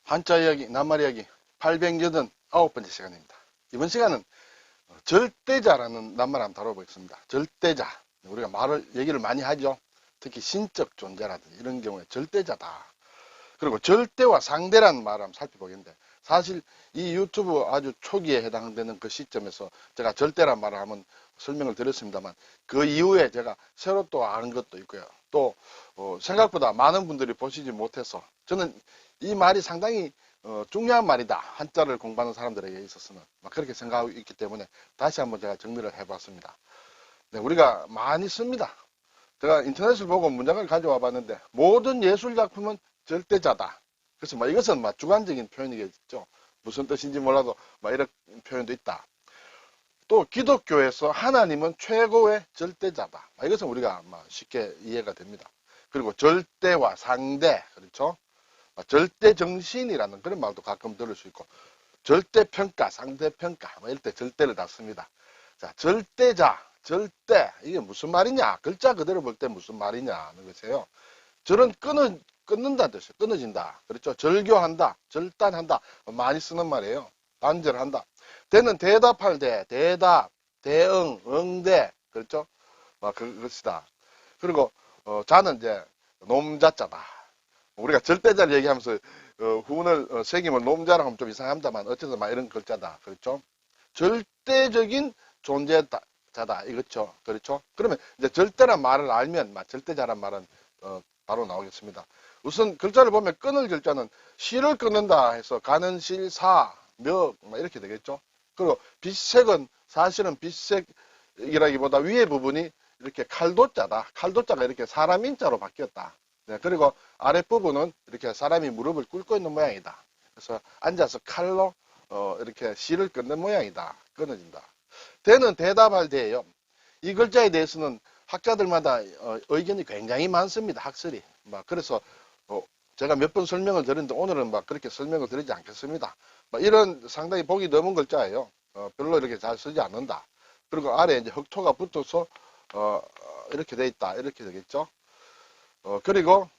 한자 이야기, 낱말 이야기 889번째 시간입니다. 이번 시간은 절대자라는 낱말 한번 다뤄보겠습니다. 절대자. 우리가 얘기를 많이 하죠. 특히 신적 존재라든지 이런 경우에 절대자다. 그리고 절대와 상대라는 말을 한번 살펴보겠는데, 사실 이 유튜브 아주 초기에 해당되는 그 시점에서 제가 절대란 말을 한번 설명을 드렸습니다만, 그 이후에 제가 새로 또 아는 것도 있고요. 또 생각보다 많은 분들이 보시지 못해서, 저는 이 말이 상당히 중요한 말이다. 한자를 공부하는 사람들에게 있어서는 그렇게 생각하고 있기 때문에 다시 한번 제가 정리를 해봤습니다. 네, 우리가 많이 씁니다. 제가 인터넷을 보고 문장을 가져와 봤는데, 모든 예술작품은 절대자다. 그래서 이것은 주관적인 표현이겠죠. 무슨 뜻인지 몰라도 이런 표현도 있다. 또 기독교에서 하나님은 최고의 절대자다. 이것은 우리가 쉽게 이해가 됩니다. 그리고 절대와 상대, 그렇죠? 절대정신이라는 그런 말도 가끔 들을 수 있고, 절대평가, 상대평가, 이럴 때 절대를 다 씁니다. 자, 절대자, 절대, 이게 무슨 말이냐? 글자 그대로 볼 때 무슨 말이냐 하는 것이에요. 절은 끊는다는 뜻이에요. 끊어진다. 그렇죠? 절교한다, 절단한다. 많이 쓰는 말이에요. 단절한다. 대는 대답할 대, 대답, 대응, 응대. 그렇죠? 그것이다. 그리고 자는 이제 놈자자다. 우리가 절대자를 얘기하면서 후운을 새기면 놈자라고 하면 좀 이상합니다만 어쨌든 이런 글자다. 그렇죠? 절대적인 존재자다. 이거죠. 그렇죠? 그러면 이제 절대란 말을 알면 절대자란 말은 바로 나오겠습니다. 우선 글자를 보면 끊을 글자는 실을 끊는다 해서 가는 실, 사, 몇 이렇게 되겠죠. 그리고 빛색은 사실은 빛색이라기보다 위에 부분이 이렇게 칼도자다. 칼도자가 이렇게 사람 인자로 바뀌었다. 네, 그리고 아랫부분은 이렇게 사람이 무릎을 꿇고 있는 모양이다. 그래서 앉아서 칼로 이렇게 실을 끊는 모양이다. 끊어진다. 대는 대답할 대예요. 이 글자에 대해서는 학자들마다 의견이 굉장히 많습니다. 학설이. 그래서 제가 몇 번 설명을 드렸는데 오늘은 그렇게 설명을 드리지 않겠습니다. 이런 상당히 보기 드문 글자예요. 별로 이렇게 잘 쓰지 않는다. 그리고 아래에 이제 흑토가 붙어서 이렇게 돼 있다. 이렇게 되겠죠. 그리고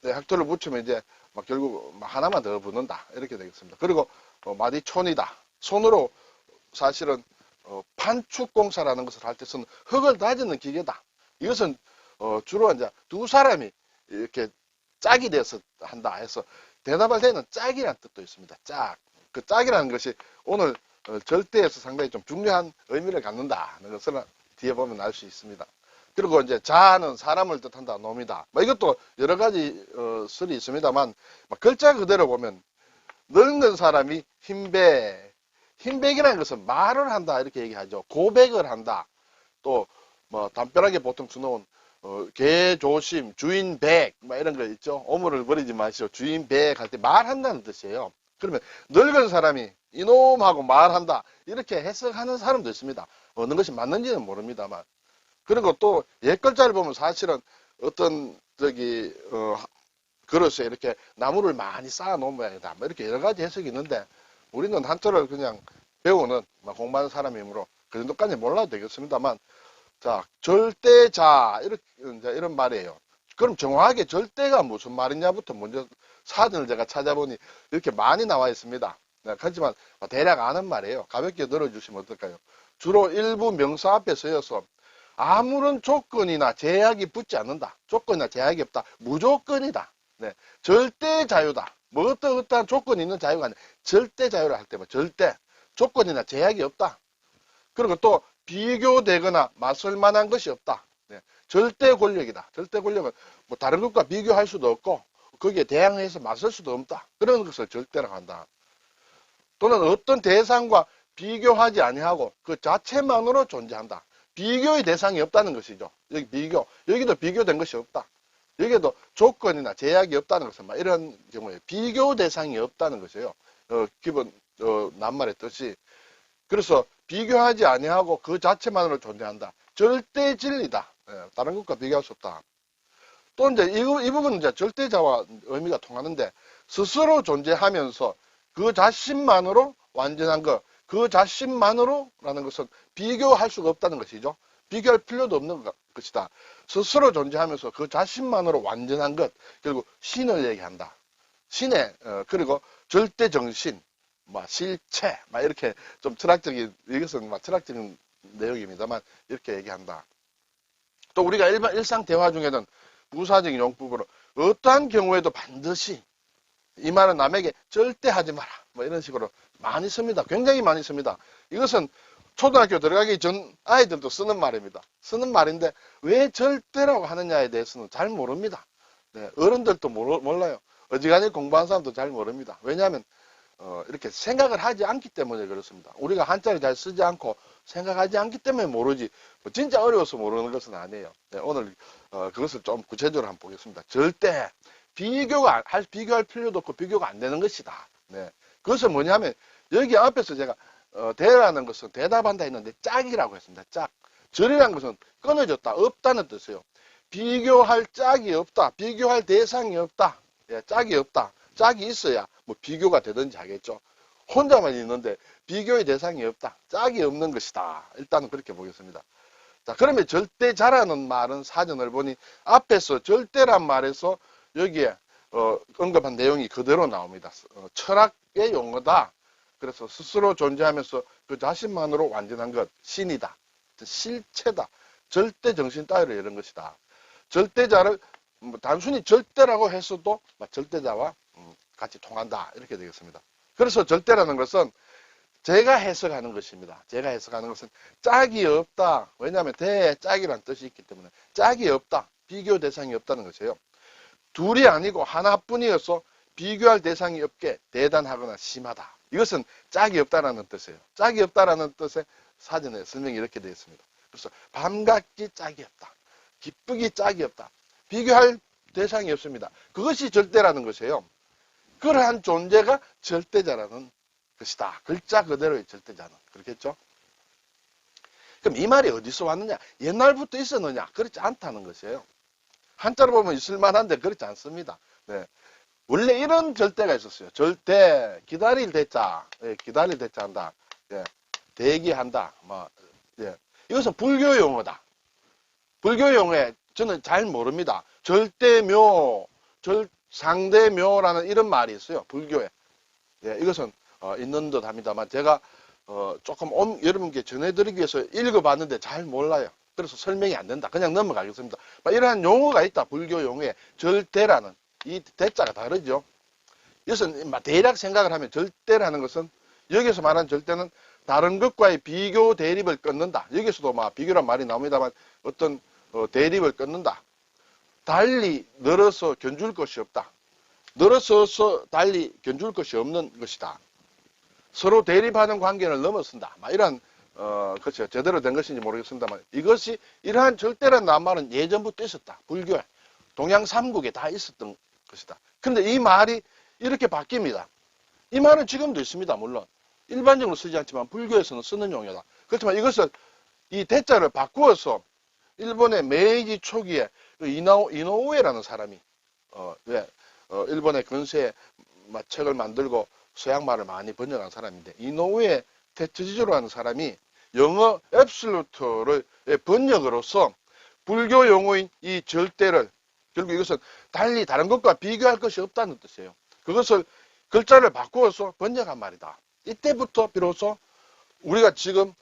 네, 학토를 붙이면 이제 결국 하나만 더 붙는다. 이렇게 되겠습니다. 그리고 마디촌이다. 손으로 사실은 판축공사라는 것을 할 때 쓰는 흙을 다지는 기계다. 이것은 주로 이제 두 사람이 이렇게 짝이 돼서 한다 해서 대답할 때는 짝이라는 뜻도 있습니다. 짝. 그 짝이라는 것이 오늘 절대에서 상당히 좀 중요한 의미를 갖는다 하는 것을 뒤에 보면 알 수 있습니다. 그리고 이제 자는 사람을 뜻한다. 놈이다. 이것도 여러 가지 설이 있습니다만 글자 그대로 보면 늙은 사람이 흰백이라는 것은 말을 한다 이렇게 얘기하죠. 고백을 한다. 또 담벼락에 보통 주놓은 개 조심, 주인 백 이런 거 있죠. 오물을 버리지 마시오. 주인 백 할 때 말한다는 뜻이에요. 그러면 늙은 사람이 이놈하고 말한다 이렇게 해석하는 사람도 있습니다. 어느 것이 맞는지는 모릅니다만. 그리고 또 옛글자를 보면 사실은 어떤 그릇에 이렇게 나무를 많이 쌓아 놓은 모양이다. 이렇게 여러 가지 해석이 있는데 우리는 한자를 그냥 배우는 공부하는 사람이므로 그 정도까지 몰라도 되겠습니다만, 자, 절대자 이런 말이에요. 그럼 정확하게 절대가 무슨 말이냐부터 먼저 사전을 제가 찾아보니 이렇게 많이 나와 있습니다. 네, 하지만 대략 아는 말이에요. 가볍게 들어주시면 어떨까요? 주로 일부 명사 앞에 서여서 아무런 조건이나 제약이 붙지 않는다. 조건이나 제약이 없다. 무조건이다. 네, 절대 자유다. 어떠한 조건이 있는 자유가 아니라 절대 자유를 할 때 절대 조건이나 제약이 없다. 그리고 또 비교되거나 맞설 만한 것이 없다. 네, 절대 권력이다. 절대 권력은 다른 것과 비교할 수도 없고 거기에 대항해서 맞설 수도 없다. 그런 것을 절대라고 한다. 또는 어떤 대상과 비교하지 아니하고 그 자체만으로 존재한다. 비교의 대상이 없다는 것이죠. 여기도 비교된 것이 없다. 여기에도 조건이나 제약이 없다는 것은 이런 경우에 비교 대상이 없다는 것이에요. 기본 낱말의 뜻이. 그래서 비교하지 아니하고 그 자체만으로 존재한다. 절대 진리다. 다른 것과 비교할 수 없다. 또 이제 이 부분은 이제 절대자와 의미가 통하는데, 스스로 존재하면서 그 자신만으로 완전한 것, 그 자신만으로라는 것은 비교할 수가 없다는 것이죠. 비교할 필요도 없는 것이다. 스스로 존재하면서 그 자신만으로 완전한 것, 결국 신을 얘기한다. 신의, 그리고 절대 정신, 뭐, 실체, 막 이렇게 좀 철학적인, 이것은 막 철학적인 내용입니다만, 이렇게 얘기한다. 또 우리가 일상 대화 중에는 부사적인 용법으로 어떠한 경우에도 반드시 이 말은 남에게 절대 하지 마라. 뭐 이런 식으로 많이 씁니다. 굉장히 많이 씁니다. 이것은 초등학교 들어가기 전 아이들도 쓰는 말입니다. 쓰는 말인데 왜 절대라고 하느냐에 대해서는 잘 모릅니다. 네, 어른들도 몰라요. 어지간히 공부한 사람도 잘 모릅니다. 왜냐하면 이렇게 생각을 하지 않기 때문에 그렇습니다. 우리가 한자를 잘 쓰지 않고 생각하지 않기 때문에 모르지 뭐 진짜 어려워서 모르는 것은 아니에요. 네, 오늘 그것을 좀 구체적으로 한번 보겠습니다. 절대 비교할 필요도 없고 비교가 안 되는 것이다. 네, 그것은 뭐냐면 여기 앞에서 제가 대라는 것은 대답한다 했는데 짝이라고 했습니다. 짝. 절이라는 것은 끊어졌다, 없다는 뜻이에요. 비교할 짝이 없다, 비교할 대상이 없다, 예, 짝이 없다. 짝이 있어야 뭐 비교가 되든지 하겠죠. 혼자만 있는데 비교의 대상이 없다. 짝이 없는 것이다. 일단은 그렇게 보겠습니다. 자, 그러면 절대자라는 말은 사전을 보니 앞에서 절대란 말에서 여기에 언급한 내용이 그대로 나옵니다. 철학의 용어다. 그래서 스스로 존재하면서 그 자신만으로 완전한 것, 신이다. 실체다. 절대 정신 따위로 이런 것이다. 절대자를 단순히 절대라고 했어도 절대자와 같이 통한다. 이렇게 되겠습니다. 그래서 절대라는 것은 제가 해석하는 것입니다. 제가 해석하는 것은 짝이 없다. 왜냐하면 대짝이라는 뜻이 있기 때문에 짝이 없다. 비교 대상이 없다는 것이에요. 둘이 아니고 하나뿐이어서 비교할 대상이 없게 대단하거나 심하다. 이것은 짝이 없다라는 뜻이에요. 짝이 없다라는 뜻의 사전에 설명이 이렇게 되어 있습니다. 그래서 반갑기 짝이 없다. 기쁘기 짝이 없다. 비교할 대상이 없습니다. 그것이 절대라는 것이에요. 그러한 존재가 절대자라는 것이다. 글자 그대로의 절대자는. 그렇겠죠? 그럼 이 말이 어디서 왔느냐? 옛날부터 있었느냐? 그렇지 않다는 것이에요. 한자로 보면 있을만한데 그렇지 않습니다. 네. 원래 이런 절대가 있었어요. 절대, 기다릴 대자, 예, 기다릴 대자 한다. 예, 대기한다. 뭐, 예. 이것은 불교 용어다. 불교 용어에 저는 잘 모릅니다. 절대묘, 상대묘라는 이런 말이 있어요. 불교에. 예, 이것은 있는 듯 합니다만 제가 조금 여러분께 전해드리기 위해서 읽어봤는데 잘 몰라요. 그래서 설명이 안 된다. 그냥 넘어가겠습니다. 이러한 용어가 있다. 불교 용어에 절대라는 이 대자가 다르죠. 이것은 대략 생각을 하면 절대라는 것은 여기서 말하는 절대는 다른 것과의 비교 대립을 끊는다. 여기서도 비교란 말이 나옵니다만 어떤 대립을 끊는다. 달리 늘어서 견줄 것이 없다. 늘어서서 달리 견줄 것이 없는 것이다. 서로 대립하는 관계를 넘어선다. 이런 그렇죠. 제대로 된 것인지 모르겠습니다만 이것이 이러한 절대라는 말은 예전부터 있었다. 불교에 동양 삼국에 다 있었던 것이다. 그런데 이 말이 이렇게 바뀝니다. 이 말은 지금도 있습니다. 물론 일반적으로 쓰지 않지만 불교에서는 쓰는 용어다. 그렇지만 이것을 이 대자를 바꾸어서 일본의 메이지 초기에 이노우에라는 사람이 일본의 근세에 책을 만들고 서양말을 많이 번역한 사람인데 이노우에 테츠지조라는 사람이 영어 앱솔루트를 번역으로서 불교 용어인 이 절대를 결국 이것은 달리 다른 것과 비교할 것이 없다는 뜻이에요. 그것을 글자를 바꾸어서 번역한 말이다. 이때부터 비로소 우리가 지금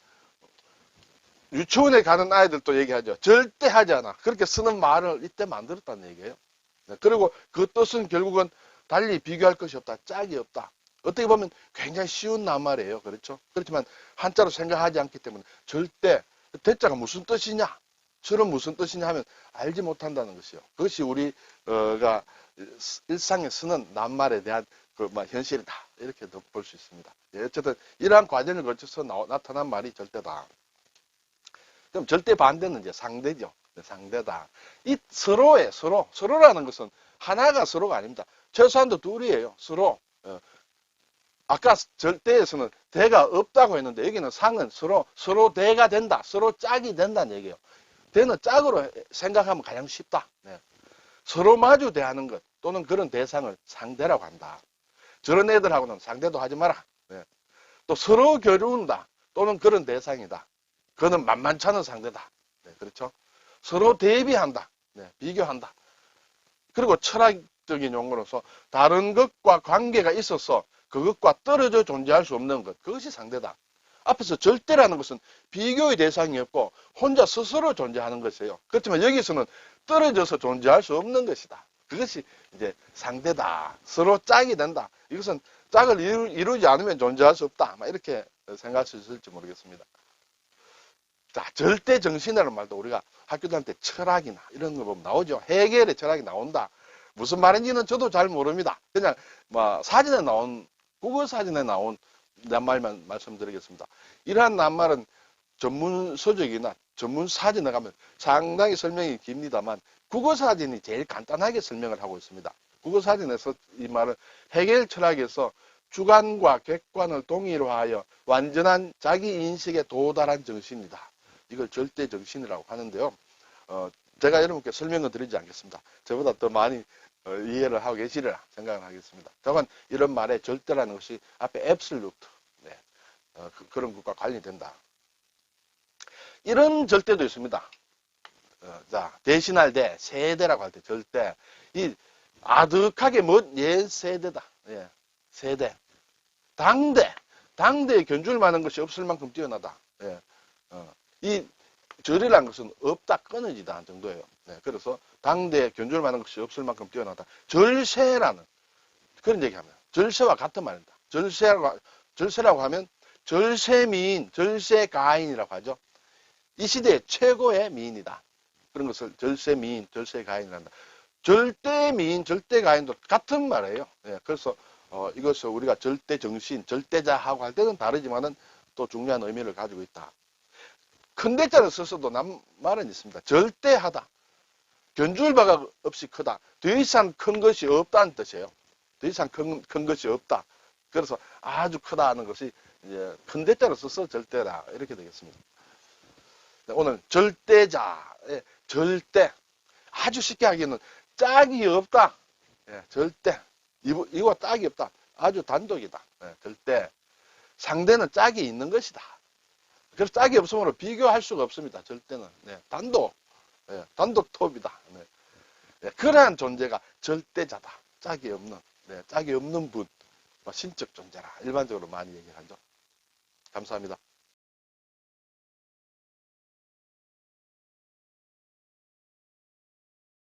유치원에 가는 아이들도 얘기하죠. 절대 하지 않아. 그렇게 쓰는 말을 이때 만들었다는 얘기예요. 그리고 그 뜻은 결국은 달리 비교할 것이 없다. 짝이 없다. 어떻게 보면 굉장히 쉬운 낱말이에요. 그렇죠? 그렇지만 한자로 생각하지 않기 때문에 절대 대자가 무슨 뜻이냐? 저는 무슨 뜻이냐 하면 알지 못한다는 것이요. 그것이 우리가 일상에 쓰는 낱말에 대한 현실이다. 이렇게 볼 수 있습니다. 어쨌든 이러한 과정을 거쳐서 나타난 말이 절대다. 그럼 절대 반대는 이제 상대죠. 상대다. 이 서로라는 것은 하나가 서로가 아닙니다. 최소한도 둘이에요. 서로. 아까 절대에서는 대가 없다고 했는데 여기는 상은 서로 대가 된다. 서로 짝이 된다는 얘기예요. 대는 짝으로 생각하면 가장 쉽다. 네. 서로 마주 대하는 것 또는 그런 대상을 상대라고 한다. 저런 애들하고는 상대도 하지 마라. 네. 또 서로 겨루는다 또는 그런 대상이다. 그거는 만만치 않은 상대다. 네, 그렇죠? 서로 대비한다. 네, 비교한다. 그리고 과학적인 용어로서 다른 것과 관계가 있어서 그것과 떨어져 존재할 수 없는 것. 그것이 상대다. 앞에서 절대라는 것은 비교의 대상이 없고 혼자 스스로 존재하는 것이에요. 그렇지만 여기서는 떨어져서 존재할 수 없는 것이다. 그것이 이제 상대다. 서로 짝이 된다. 이것은 짝을 이루지 않으면 존재할 수 없다. 이렇게 생각할 수 있을지 모르겠습니다. 자, 절대 정신이라는 말도 우리가 학교 다닐 때 철학이나 이런 거 보면 나오죠. 해겔의 철학이 나온다. 무슨 말인지는 저도 잘 모릅니다. 그냥 뭐 사진에 나온 국어 사진에 나온 낱말만 말씀드리겠습니다. 이러한 낱말은 전문 서적이나 전문 사진에 가면 상당히 설명이 깁니다만 국어 사진이 제일 간단하게 설명을 하고 있습니다. 국어 사진에서 이 말은 해겔 철학에서 주관과 객관을 동일화하여 완전한 자기 인식에 도달한 정신이다. 이걸 절대 정신이라고 하는데요. 제가 여러분께 설명을 드리지 않겠습니다. 저보다 더 많이 이해를 하고 계시리라 생각을 하겠습니다. 다만 이런 말에 절대라는 것이 앞에 absolute, 네, 그런 것과 관련이 된다. 이런 절대도 있습니다. 자, 대신할 때, 세대라고 할 때 절대. 이 아득하게 먼 옛 세대다. 예, 세대. 당대에 견줄 만한 것이 없을 만큼 뛰어나다. 예, 이 절이라는 것은 없다, 끊어지다 정도예요. 네, 그래서 당대에 견줄 만한 것이 없을 만큼 뛰어나다. 절세라는 그런 얘기하면 절세와 같은 말입니다. 절세라고 하면 절세미인, 절세가인이라고 하죠. 이 시대의 최고의 미인이다. 그런 것을 절세미인, 절세가인이란다. 절대미인, 절대가인도 같은 말이에요. 예, 그래서 이것을 우리가 절대정신, 절대자하고 할 때는 다르지만은 또 중요한 의미를 가지고 있다. 큰 대자를 써서도 말은 있습니다. 절대하다. 견줄 바가 없이 크다. 더 이상 큰 것이 없다는 뜻이에요. 더 이상 큰 것이 없다. 그래서 아주 크다는 것이 이제 큰 대자를 써서 절대다. 이렇게 되겠습니다. 오늘 절대자의 절대. 아주 쉽게 하기에는 짝이 없다. 예, 절대. 이거와 짝이 없다. 아주 단독이다. 예, 절대. 상대는 짝이 있는 것이다. 그래서 짝이 없으므로 비교할 수가 없습니다. 절대는. 네, 단독. 예, 단독 톱이다. 네. 예, 그러한 존재가 절대자다. 짝이 없는. 네, 짝이 없는 분. 신적 존재라. 일반적으로 많이 얘기하죠. 감사합니다.